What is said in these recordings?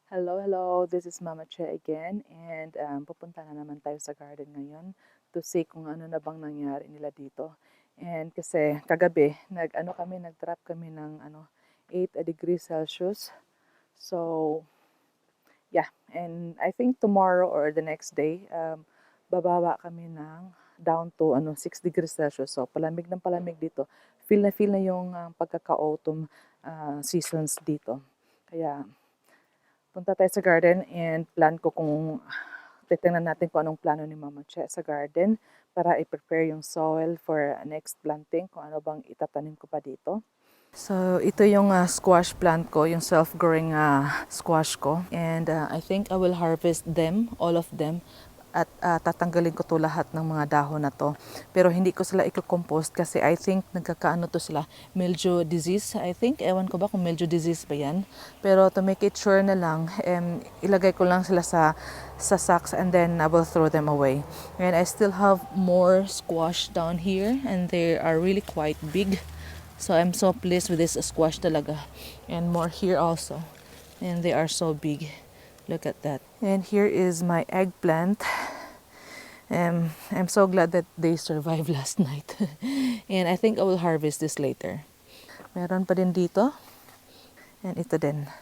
Hello. This is Mama Che again and pupunta na naman tayo sa garden ngayon to see kung ano na bang nangyari nila dito. And kasi kagabi, nag-drop kami ng 8 degrees Celsius. So, yeah. And I think tomorrow or the next day, bababa kami ng down to 6 degrees Celsius. So, palamig ng palamig dito. Feel na yung pagkaka-autumn seasons dito. Kaya, punta tayo sa garden and plan ko kung titingnan natin kung anong plano ni Mama Che sa garden para i-prepare yung soil for next planting, kung ano bang itatanim ko pa dito. So, ito yung squash plant ko, yung self-growing squash ko. And I think I will harvest them, all of them. At tatanggalin ko to lahat ng mga dahon na to. Pero hindi ko sila i-compost kasi I think nagkakaano to sila, mildew disease. I think, ewan ko ba kung mildew disease ba yan. Pero to make it sure na lang, ilagay ko lang sila sa sacks and then I will throw them away. And I still have more squash down here and they are really quite big. So I'm so pleased with this squash talaga. And more here also. And they are so big. Look at that. And here is my eggplant. I'm so glad that they survived last night. And I think I will harvest this later. Meron pa din dito. And ito din.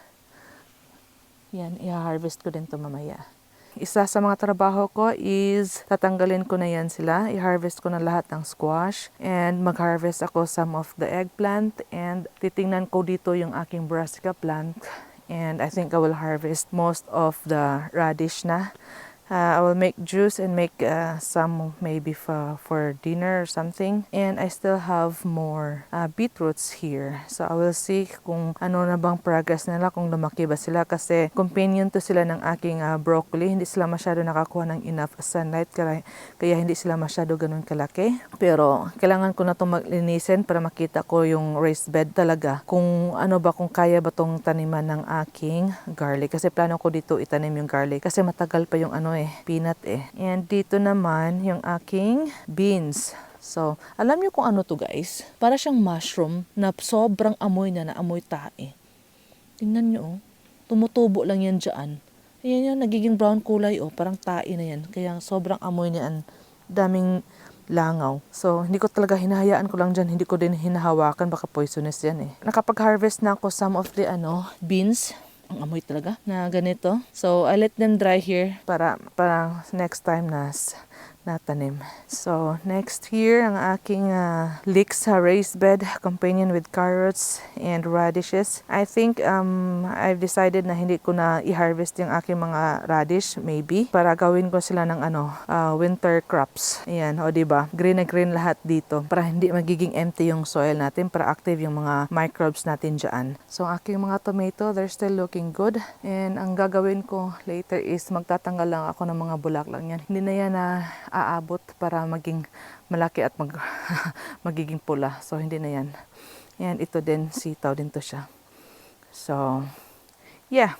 Yan, i-harvest ko din to mamaya. Isa sa mga trabaho ko is tatanggalin ko na yan sila. I-harvest ko na lahat ng squash. And mag-harvest ako some of the eggplant. And titingnan ko dito yung aking brassica plant. And I think I will harvest most of the radish na. I will make juice and make some maybe for dinner or something. And I still have more beetroots here. So I will see kung ano na bang progress nila, kung lumaki ba sila. Kasi companion to sila ng aking broccoli. Hindi sila masyado nakakuha ng enough sunlight. Kaya hindi sila masyado ganun kalaki. Pero kailangan ko na itong maglinisin para makita ko yung raised bed talaga. Kung ano ba, kung kaya ba itong taniman ng aking garlic. Kasi plano ko dito itanim yung garlic. Kasi matagal pa yung peanut And dito naman yung aking beans. So, alam niyo kung ano to guys? Para siyang mushroom na sobrang amoy na amoy tae. Tingnan niyo oh. Tumutubo lang yan dyan. Ayan yan, nagiging brown kulay oh. Parang tae na yan. Kaya sobrang amoy niyan. Daming langaw. So, hindi ko talaga hinahayaan ko lang dyan. Hindi ko din hinahawakan. Baka poisonous yan Nakapag-harvest na ako some of the beans. Ang amoy talaga na ganito. So, I let them dry here para next time na natanim. So, next here, ang aking leeks raised bed, companion with carrots and radishes. I think I've decided na hindi ko na i-harvest yung aking mga radish, maybe, para gawin ko sila ng winter crops. Ayan, o diba? Green na green lahat dito para hindi magiging empty yung soil natin, para active yung mga microbes natin dyan. So, ang aking mga tomato, they're still looking good. And ang gagawin ko later is magtatanggal lang ako ng mga bulaklak yan. Hindi na yan na aabot para maging malaki at magiging pula. So, hindi na yan. And ito din, sitaw din to siya. So, yeah.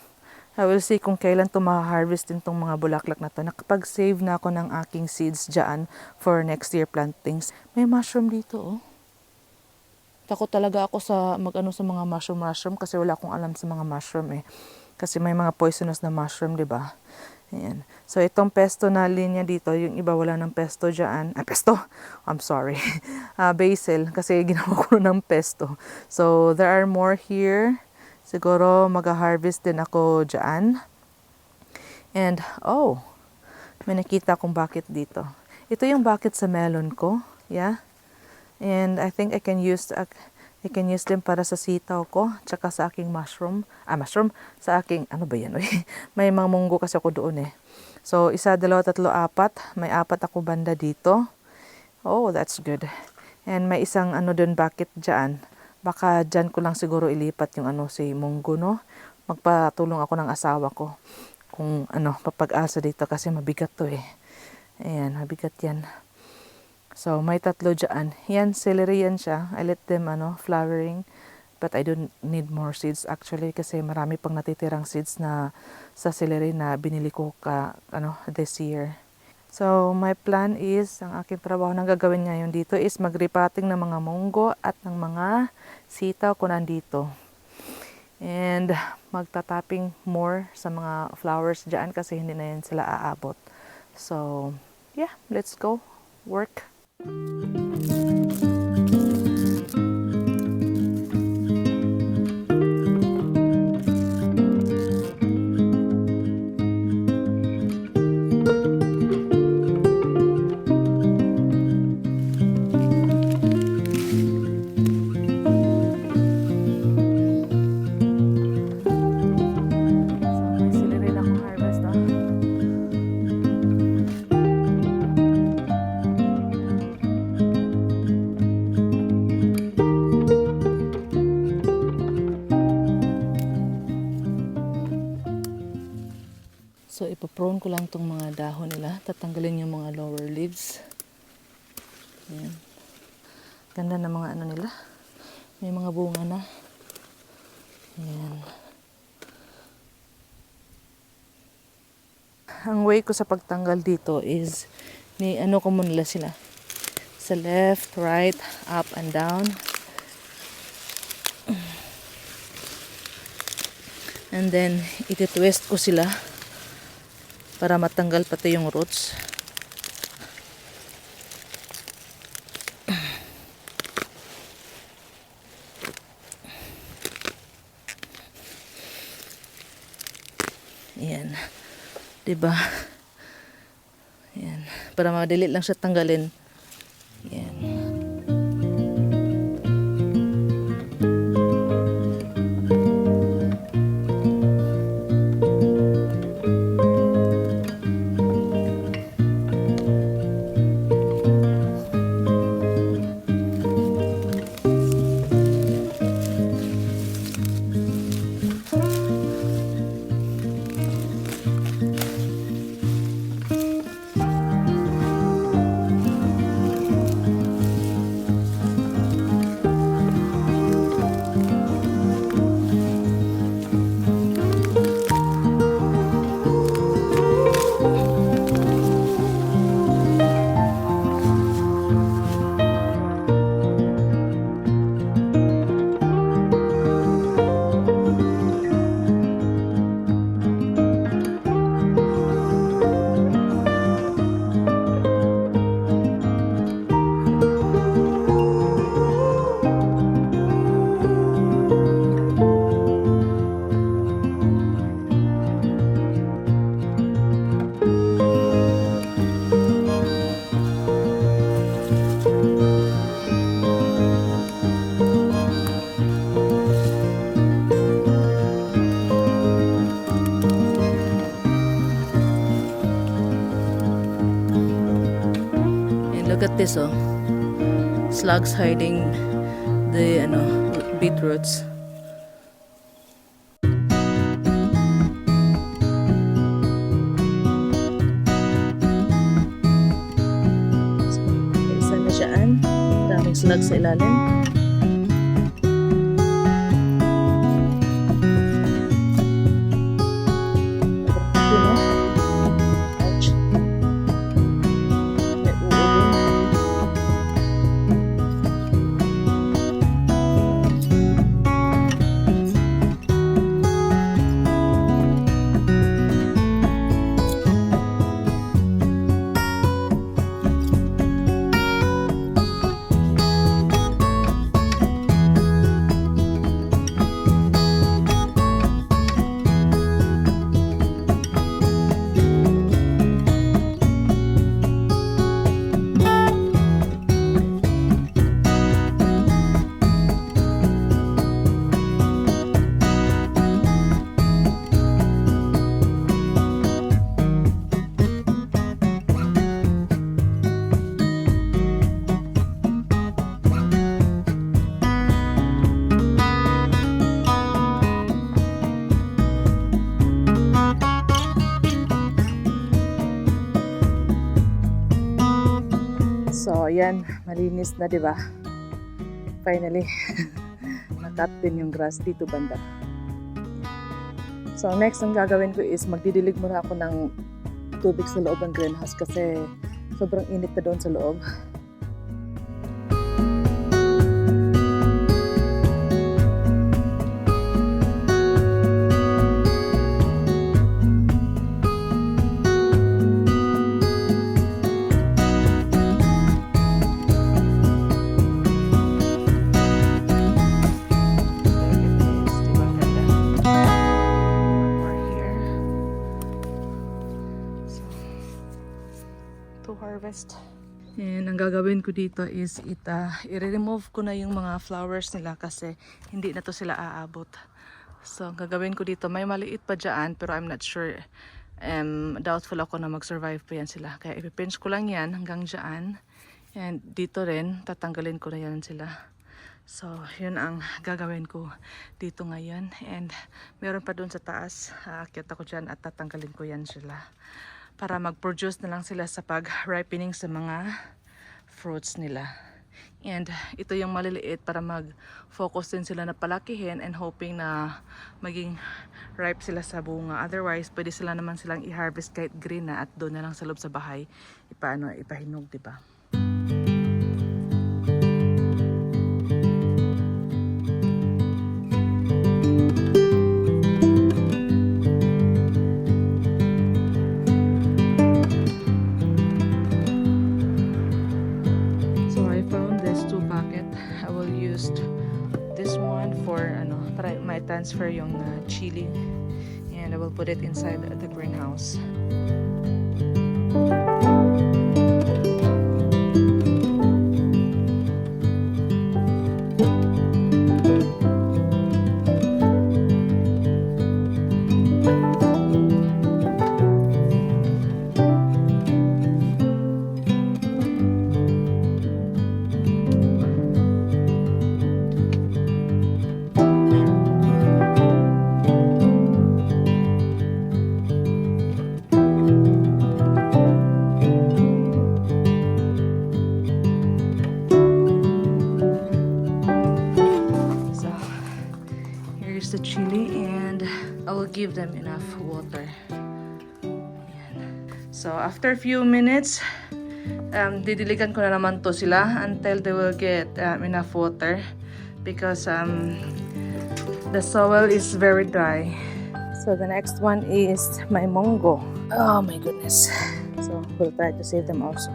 I will see kung kailan to ma-harvest din tong mga bulaklak na to. Nakapag-save na ako ng aking seeds dyan for next year plantings. May mushroom dito, oh. Takot talaga ako sa sa mga mushroom kasi wala akong alam sa mga mushroom Kasi may mga poisonous na mushroom, 'di ba? Ayan. So, itong pesto na linya dito, yung iba wala ng pesto dyan. Pesto! I'm sorry. Basil, kasi ginawa ko ng pesto. So, there are more here. Siguro, mag-harvest din ako dyan. And, may nakita akong bucket dito. Ito yung bucket sa melon ko. Yeah. And I think I can use them para sa sitaw ko, tsaka sa aking mushroom, sa aking, ano ba yan? May mga munggo kasi ako doon So, 1, 2, 3, 4, may 4 ako banda dito. Oh, that's good. And may isang doon bucket dyan. Baka dyan ko lang siguro ilipat yung si munggo, no? Magpatulong ako ng asawa ko kung papag-asa dito kasi mabigat to Ayan, mabigat yan. So, may 3 dyan. Yan, celery yan siya. I let them, flowering. But I don't need more seeds actually kasi marami pang natitirang seeds na sa celery na binili ko this year. So, my plan is, ang aking trabaho na gagawin ngayon dito is mag-repotting ng mga munggo at ng mga sitaw ko nandito. And magta-tapping more sa mga flowers dyan kasi hindi na yan sila aabot. So, yeah, let's go work. May sili rin akong harvest, ah. So, ipaprone ko lang tong mga dahon nila. Tatanggalin yung mga lower leaves. Ayan. Ganda ng mga ano nila. May mga bunga na. Ayan. Ang way ko sa pagtanggal dito is ni ano ko muna sila. Sa left, right, up and down. And then, iti-twist ko sila para matanggal pati yung roots. Ayan. Diba? Ayan. Para madali lang siya tanggalin. Ayan. Look at this, oh. Slugs hiding the beetroots. So, isa na siyaan. Daming slugs sa ilalim. So, ayan, malinis na, di ba? Finally, nakat din yung grass dito banda. So, next ang gagawin ko is magdidilig muna ako ng tubig sa loob ng greenhouse kasi sobrang init na doon sa loob. harvest. And ang gagawin ko dito is i-remove ko na yung mga flowers nila kasi hindi na to sila aabot. So ang gagawin ko dito, may maliit pa dyan pero I'm not sure. Doubtful ako na mag-survive pa yan sila. Kaya ipipinch ko lang yan hanggang dyan. And dito rin, tatanggalin ko na yan sila. So yun ang gagawin ko dito ngayon. And meron pa dun sa taas, aakyat ako dyan at tatanggalin ko yan sila. Para mag-produce na lang sila sa pag-ripening sa mga fruits nila. And ito yung maliliit para mag-focus din sila na palakihin and hoping na maging ripe sila sa bunga. Otherwise, pwede sila naman silang i-harvest kahit green na at doon na lang sa loob sa bahay ipahinog, diba? Transfer yung chili and I will put it inside the greenhouse. The chili and I will give them enough water. So after a few minutes, didiligan ko na naman to sila until they will get enough water because the soil is very dry. So the next one is my mongo. Oh my goodness. So we'll try to save them also.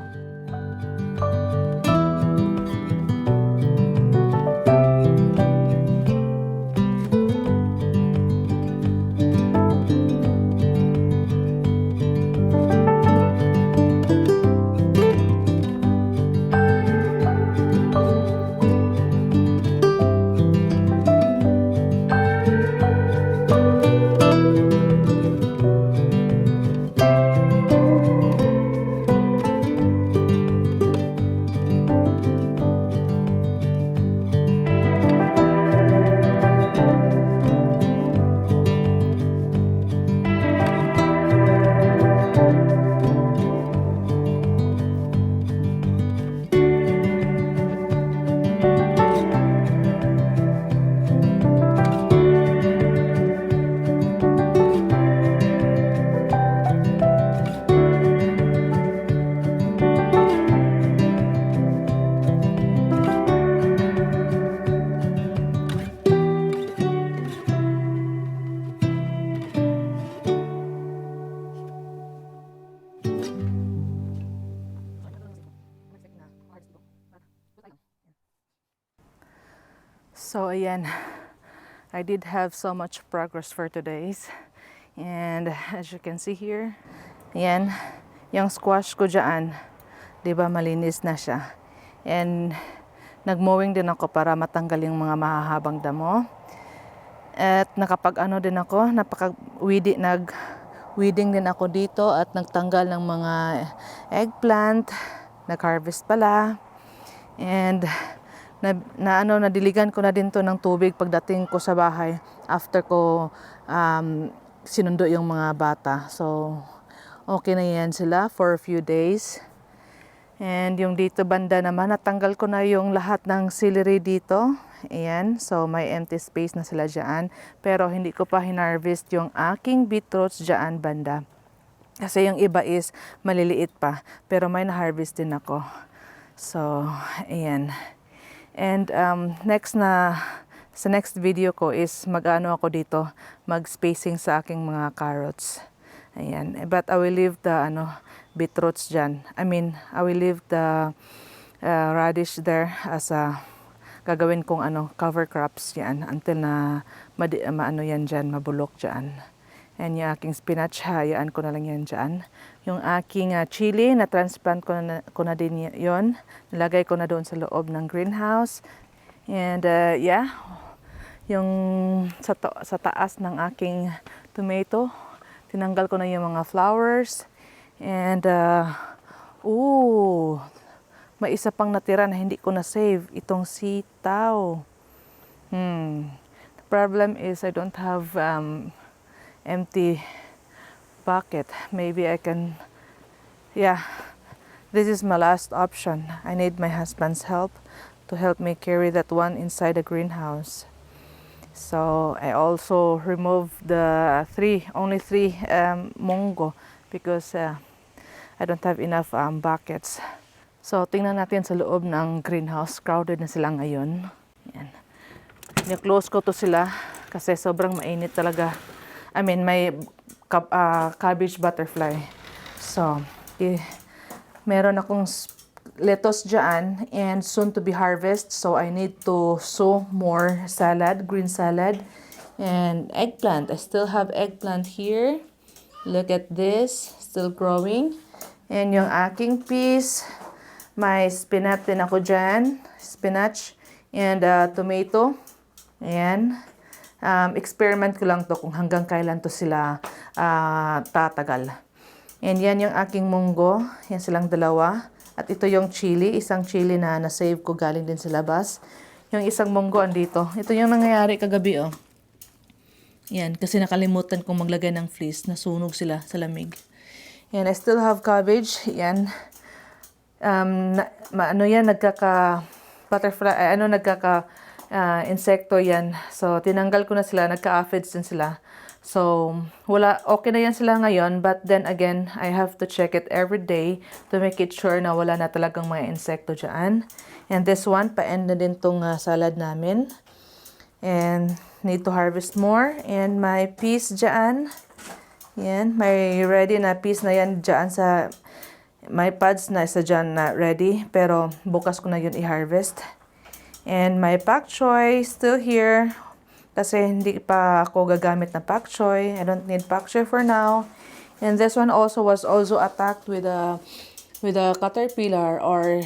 So ayan, I did have so much progress for today's. And as you can see here, ayan, yung squash ko dyan, di ba malinis na siya. And nagmowing din ako para matanggal yung mga mahahabang damo. At nakapag-ano din ako, nag-weeding din ako dito at nagtanggal ng mga eggplant, nag-harvest pala. And nadiligan ko na din to ng tubig pagdating ko sa bahay after ko sinundo yung mga bata. So okay na yan sila for a few days. And yung dito banda naman, natanggal ko na yung lahat ng celery dito. Ayan, so may empty space na sila dyan. Pero hindi ko pa hinarvest yung aking beetroots dyan banda. Kasi yung iba is maliliit pa. Pero may na-harvest din ako. So, ayan. And sa next video ko is mag-ano ako dito, mag-spacing sa aking mga carrots. Ayan. But I will leave the beetroots dyan. I will leave the radish there as gagawin kong cover crops yan until na yan dyan, mabulok dyan. And yung aking spinach, hayaan ko na lang yan dyan. Yung aking chili, na-transplant ko na din yon. Nilagay ko na doon sa loob ng greenhouse. And yeah, yung sa taas ng aking tomato, tinanggal ko na yung mga flowers. And may isa pang natira na hindi ko na-save, itong sitaw. The problem is I don't have empty bucket. Maybe I can, yeah, this is my last option. I need my husband's help to help me carry that one inside the greenhouse. So I also removed the only three mungo because I don't have enough buckets. So tingnan natin sa loob ng greenhouse. Crowded na sila ngayon. Yan. Ni-close ko to sila kasi sobrang mainit talaga. I mean, may cabbage butterfly. So, meron akong lettuce dyan and soon to be harvest. So, I need to sow more salad, green salad. And eggplant. I still have eggplant here. Look at this. Still growing. And yung aking peas, may spinach din ako dyan. Spinach and tomato. Ayan. Experiment ko lang to kung hanggang kailan to sila tatagal. And yan yung aking munggo. Yan silang dalawa. At ito yung chili. Isang chili na na-save ko galing din sa labas. Yung isang munggo andito. Ito yung nangyayari kagabi, oh. Yan. Kasi nakalimutan kong maglagay ng fleece. Nasunog sila sa lamig. And I still have cabbage. Yan. Butterfly, insekto yan. So, tinanggal ko na sila. Nagka-aphids din sila. So, okay na yan sila ngayon. But then again, I have to check it every day to make it sure na wala na talagang mga insekto dyan. And this one, pa-end na din tong salad namin. And need to harvest more. And my peas dyan. Yan, may ready na peas na yan dyan sa... May pods na isa dyan na ready. Pero bukas ko na yun i-harvest. And my pak choy still here. Kasi hindi pa ako gagamit na pak choy. I don't need pak choy for now. And this one was also attacked with a caterpillar or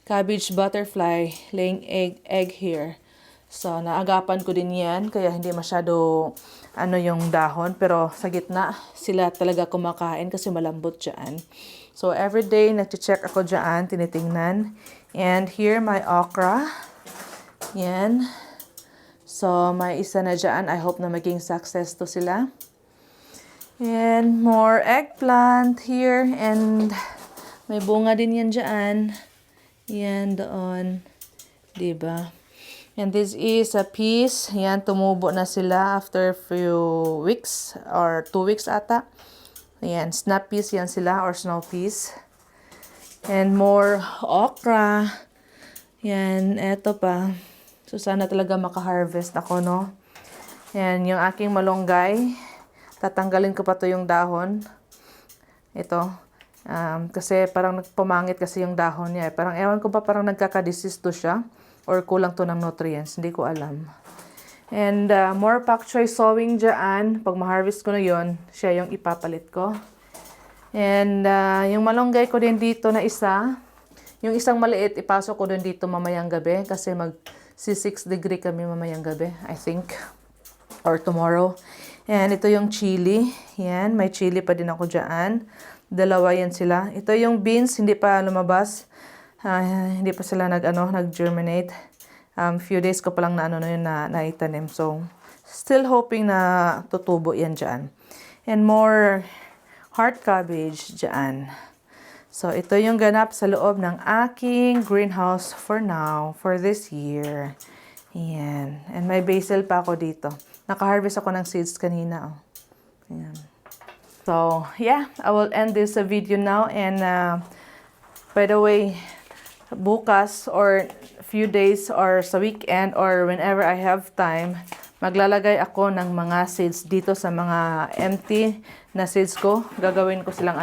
cabbage butterfly laying egg here. So naagapan ko din yan. Kaya hindi masyado yung dahon. Pero sa gitna sila talaga kumakain kasi malambot dyan. So every day nag-check ako dyan. Tinitingnan. And here my okra. Yan. So, may isa na dyan. I hope na maging success to sila. And more eggplant here. And may bunga din yan dyan. Yan doon. Diba? And this is a peas. Yan, tumubo na sila after a few weeks or 2 weeks ata. Yan, snap peas yan sila or snow peas. And more okra. Yan, eto pa. So, sana talaga maka-harvest ako, no? Yan, yung aking malunggay. Tatanggalin ko pa to yung dahon. Ito. Kasi parang nagpumangit kasi yung dahon niya. Parang, ewan ko pa, parang nagkaka-disease to siya. Or kulang to ng nutrients. Hindi ko alam. And more pak choy sowing dyan. Pag ma-harvest ko na yon, siya yung ipapalit ko. And yung malunggay ko din dito na isa. Yung isang maliit, ipasok ko din dito mamayang gabi. Kasi mag-6 degree kami mamayang gabi, I think. Or tomorrow. And ito yung chili. Yan, may chili pa din ako dyan. Dalawa yan sila. Ito yung beans, hindi pa lumabas. Hindi pa sila nag-germinate. Few days ko pa lang na naitanim. So, still hoping na tutubo yan dyan. And more heart cabbage dyan. So, ito yung ganap sa loob ng aking greenhouse for now, for this year. Ayan. And may basil pa ako dito. Naka-harvest ako ng seeds kanina. Oh. Ayan. So, yeah. I will end this video now. And, by the way, bukas or few days or sa weekend or whenever I have time, maglalagay ako ng mga seeds dito sa mga empty na seeds ko. Gagawin ko silang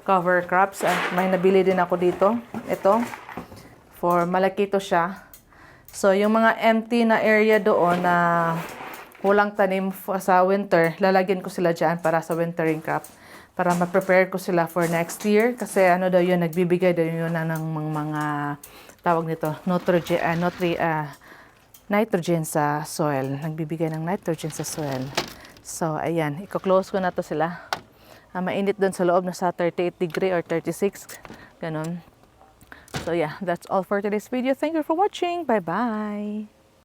cover crops. May nabili din ako dito. Ito. For malaki to siya. So, yung mga empty na area doon na walang tanim sa winter, lalagyan ko sila dyan para sa wintering crop. Para ma-prepare ko sila for next year. Kasi ano daw yun, nagbibigay daw yun ng mga tawag nito, nitrogen sa soil. Nagbibigay ng nitrogen sa soil. So, ayan, i-close ko na to sila. Mainit doon sa loob, nasa 38 degree or 36. Ganon. So, yeah, that's all for today's video. Thank you for watching. Bye-bye!